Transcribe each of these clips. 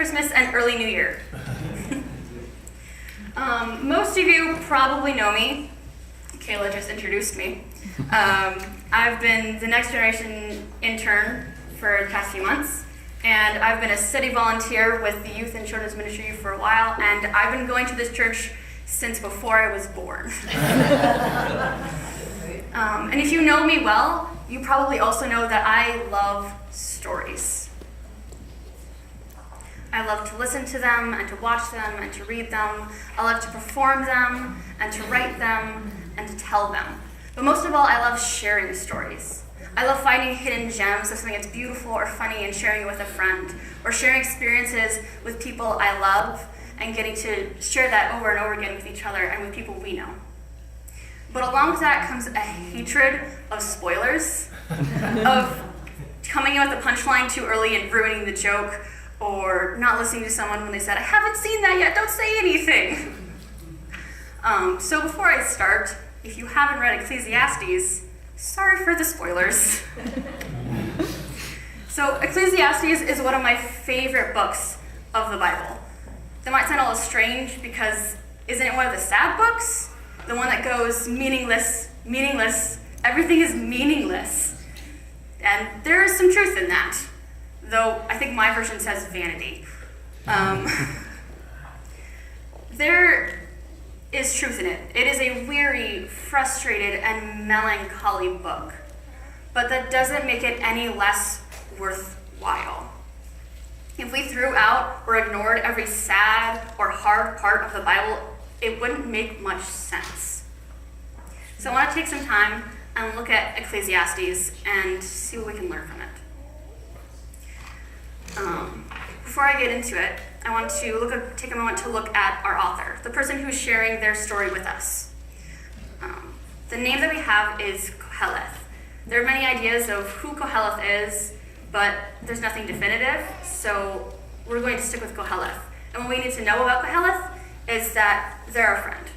Christmas and early New Year. Most of you probably know me. Kayla just introduced me. I've been the Next Generation intern for the past few months, and I've been a city volunteer with the Youth and Children's Ministry for a while, and I've been going to this church since before I was born. And if you know me well, you probably also know that I love stories. I love to listen to them and to watch them and to read them. I love to perform them and to write them and to tell them. But most of all, I love sharing stories. I love finding hidden gems of something that's beautiful or funny and sharing it with a friend, or sharing experiences with people I love and getting to share that over and over again with each other and with people we know. But along with that comes a hatred of spoilers, of coming in with a punchline too early and ruining the joke, or not listening to someone when they said, "I haven't seen that yet, don't say anything." So before I start, if you haven't read Ecclesiastes, sorry for the spoilers. So Ecclesiastes is one of my favorite books of the Bible. That might sound a little strange because isn't it one of the sad books? The one that goes meaningless, meaningless, everything is meaningless. And there is some truth in that, though I think my version says vanity. There is truth in it. It is a weary, frustrated, and melancholy book, but that doesn't make it any less worthwhile. If we threw out or ignored every sad or hard part of the Bible, it wouldn't make much sense. So I want to take some time and look at Ecclesiastes and see what we can learn from it. Before I get into it, I want to take a moment to look at our author, the person who's sharing their story with us. The name that we have is Koheleth. There are many ideas of who Koheleth is, but there's nothing definitive, so we're going to stick with Koheleth. And what we need to know about Koheleth is that they're our friend.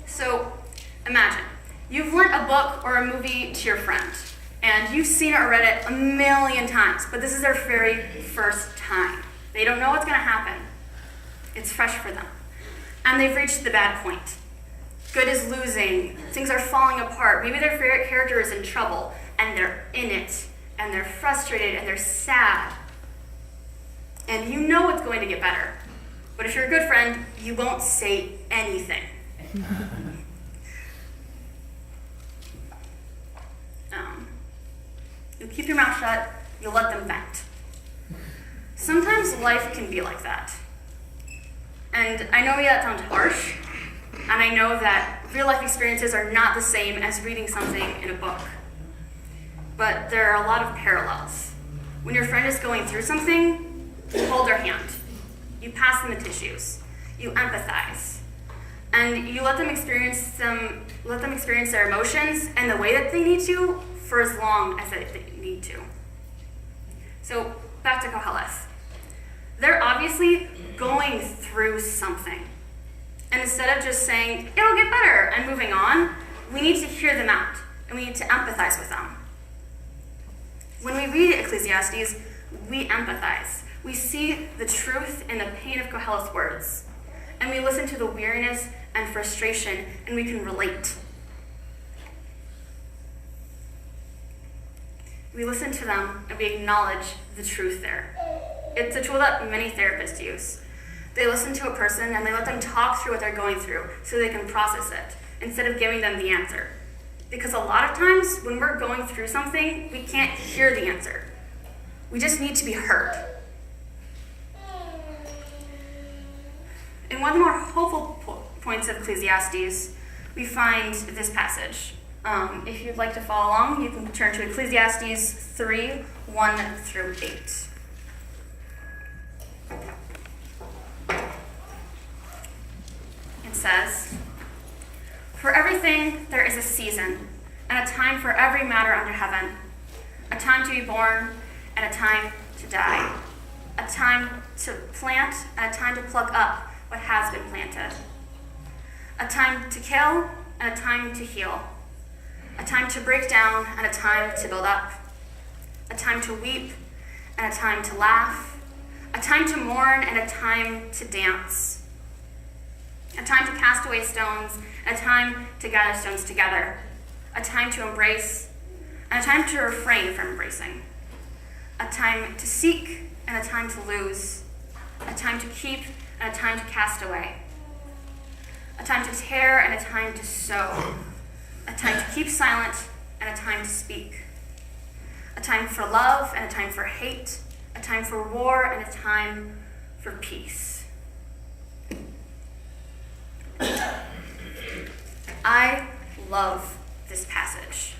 So imagine, you've lent a book or a movie to your friend, and you've seen it or read it a million times, but this is their very first time. They don't know what's going to happen. It's fresh for them. And they've reached the bad point. Good is losing. Things are falling apart. Maybe their favorite character is in trouble, and they're in it, and they're frustrated, and they're sad. And you know it's going to get better. But if you're a good friend, you won't say anything. You'll keep your mouth shut, you'll let them vent. Sometimes life can be like that. And I know that sounds harsh, and I know that real life experiences are not the same as reading something in a book. But there are a lot of parallels. When your friend is going through something, you hold their hand. You pass them the tissues. You empathize. And you let them experience their emotions and the way that they need to for as long as they need to. So back to Koheleth. They're obviously going through something. And instead of just saying, it'll get better, and moving on, we need to hear them out, and we need to empathize with them. When we read Ecclesiastes, we empathize. We see the truth in the pain of Koheleth's words, and we listen to the weariness and frustration, and we can relate. We listen to them, and we acknowledge the truth there. It's a tool that many therapists use. They listen to a person, and they let them talk through what they're going through so they can process it, instead of giving them the answer. Because a lot of times, when we're going through something, we can't hear the answer. We just need to be heard. In one of the more hopeful points of Ecclesiastes, we find this passage. If you'd like to follow along, you can turn to Ecclesiastes 3, 1 through 8. It says, "For everything there is a season, and a time for every matter under heaven, a time to be born, and a time to die, a time to plant, and a time to pluck up what has been planted, a time to kill, and a time to heal, a time to break down, and a time to build up, a time to weep, and a time to laugh, a time to mourn and a time to dance, a time to cast away stones and a time to gather stones together, a time to embrace and a time to refrain from embracing, a time to seek and a time to lose, a time to keep and a time to cast away, a time to tear and a time to sow, a time to keep silent and a time to speak, a time for love and a time for hate, a time for war and a time for peace. I love this passage.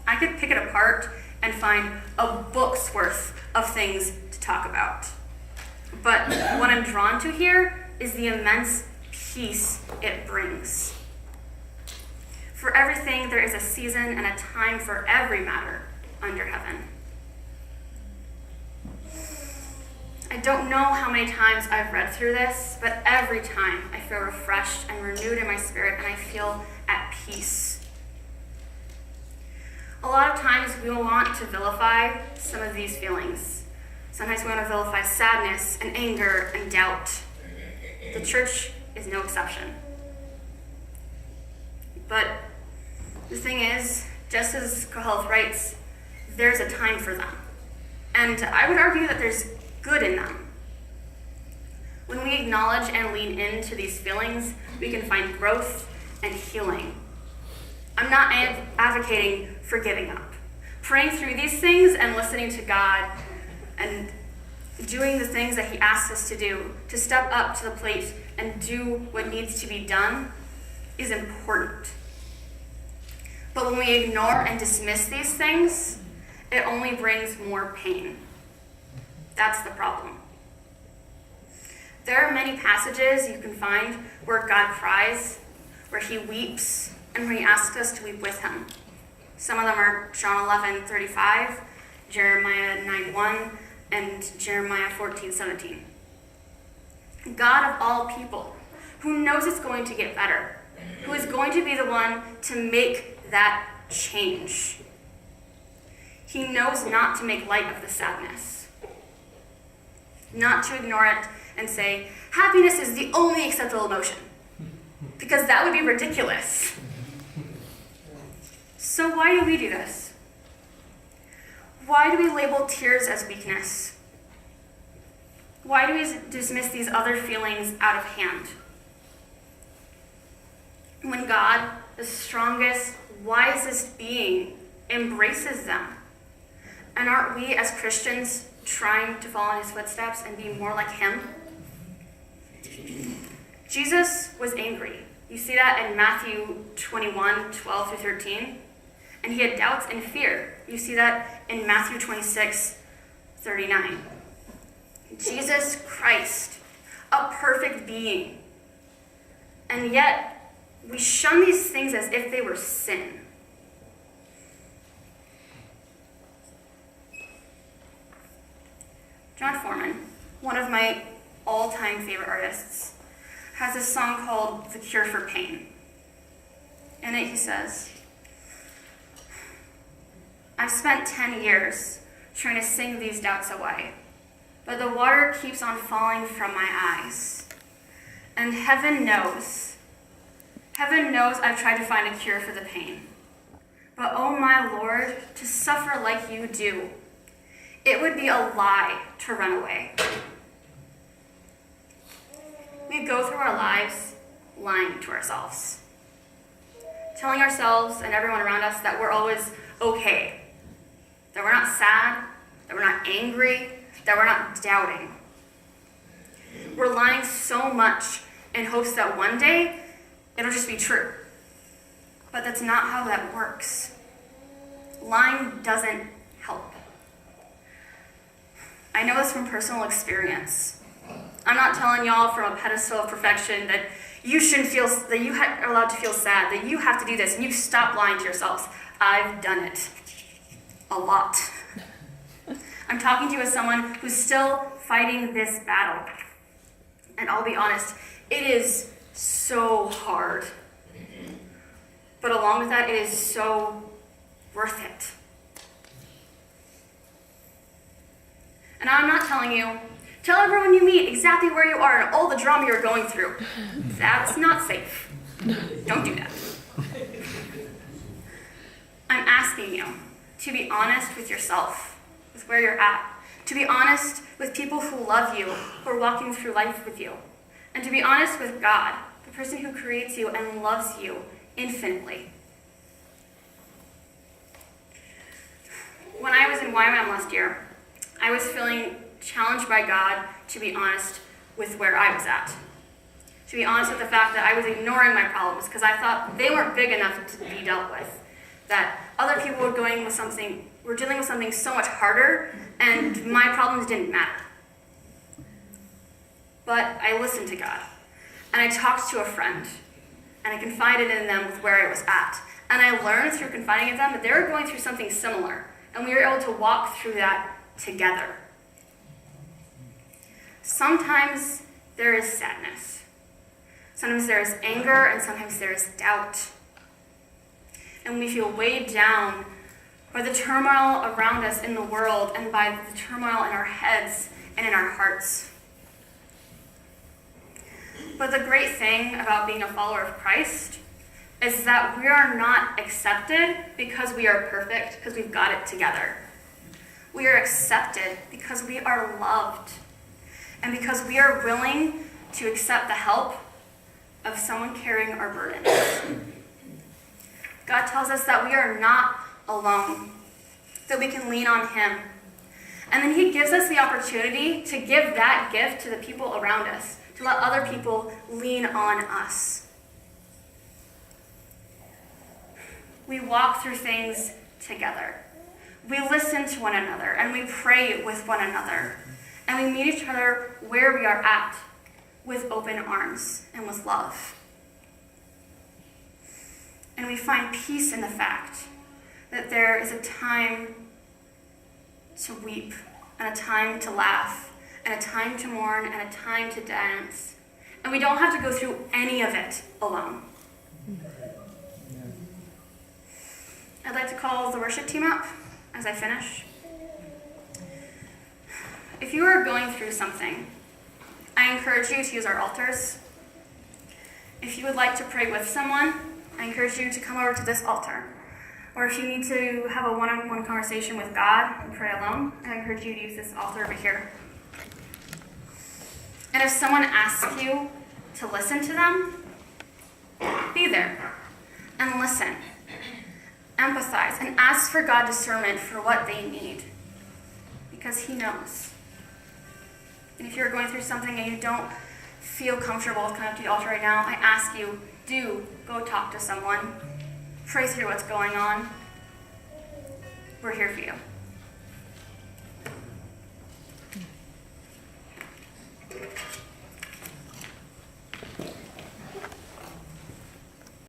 I could pick it apart and find a book's worth of things to talk about. But what I'm drawn to here is the immense peace it brings. For everything, there is a season and a time for every matter under heaven. I don't know how many times I've read through this, but every time I feel refreshed and renewed in my spirit, and I feel at peace. A lot of times we will want to vilify some of these feelings. Sometimes we want to vilify sadness and anger and doubt. The church is no exception. But the thing is, just as Koheleth writes, there's a time for them. And I would argue that there's good in them. When we acknowledge and lean into these feelings, we can find growth and healing. I'm not advocating for giving up. Praying through these things and listening to God and doing the things that he asks us to do, to step up to the plate and do what needs to be done, is important. But when we ignore and dismiss these things, it only brings more pain. That's the problem. There are many passages you can find where God cries, where he weeps, and where he asks us to weep with him. Some of them are John 11:35, Jeremiah 9:1, and Jeremiah 14:17. God of all people, who knows it's going to get better, who is going to be the one to make that change. He knows not to make light of the sadness, not to ignore it and say, happiness is the only acceptable emotion, because that would be ridiculous. So why do we do this? Why do we label tears as weakness? Why do we dismiss these other feelings out of hand? When God, the strongest, wisest being, embraces them, and aren't we as Christians trying to follow in his footsteps and be more like him? Jesus was angry. You see that in Matthew 21:12-13. And he had doubts and fear. You see that in Matthew 26:39. Jesus Christ, a perfect being. And yet, we shun these things as if they were sin. John Foreman, one of my all-time favorite artists, has this song called The Cure for Pain. In it he says, I've spent 10 years trying to sing these doubts away, but the water keeps on falling from my eyes. And heaven knows I've tried to find a cure for the pain. But oh my Lord, to suffer like you do, it would be a lie to run away. We go through our lives lying to ourselves, telling ourselves and everyone around us that we're always okay, that we're not sad, that we're not angry, that we're not doubting. We're lying so much in hopes that one day it'll just be true. But that's not how that works. Lying doesn't help. I know this from personal experience. I'm not telling y'all from a pedestal of perfection that you shouldn't feel, that you are allowed to feel sad, that you have to do this, and you stop lying to yourselves. I've done it. A lot. I'm talking to you as someone who's still fighting this battle. And I'll be honest, it is so hard. But along with that, it is so worth And I'm not telling you, tell everyone you meet exactly where you are and all the drama you're going through. That's not safe. Don't do that. I'm asking you to be honest with yourself, with where you're at. To be honest with people who love you, who are walking through life with you. And to be honest with God, the person who creates you and loves you infinitely. When I was in YWAM last year, I was feeling challenged by God to be honest with where I was at. To be honest with the fact that I was ignoring my problems because I thought they weren't big enough to be dealt with. That other people were dealing with something so much harder, and my problems didn't matter. But I listened to God, and I talked to a friend, and I confided in them with where I was at. And I learned through confiding in them that they were going through something similar, and we were able to walk through that together. Sometimes there is sadness. Sometimes there is anger, and sometimes there is doubt. And we feel weighed down by the turmoil around us in the world and by the turmoil in our heads and in our hearts. But the great thing about being a follower of Christ is that we are not accepted because we are perfect, because we've got it together. We are accepted because we are loved and because we are willing to accept the help of someone carrying our burdens. God tells us that we are not alone, that we can lean on him. And then he gives us the opportunity to give that gift to the people around us, to let other people lean on us. We walk through things together. We listen to one another, and we pray with one another. And we meet each other where we are at, with open arms and with love. And we find peace in the fact that there is a time to weep, and a time to laugh, and a time to mourn, and a time to dance. And we don't have to go through any of it alone. I'd like to call the worship team up as I finish. If you are going through something, I encourage you to use our altars. If you would like to pray with someone, I encourage you to come over to this altar. Or if you need to have a one-on-one conversation with God and pray alone, I encourage you to use this altar over here. And if someone asks you to listen to them, be there and listen. Empathize and ask for God discernment for what they need, because he knows. And if you're going through something and you don't feel comfortable with coming up to the altar right now, I ask you, do go talk to someone. Pray through what's going on. We're here for you.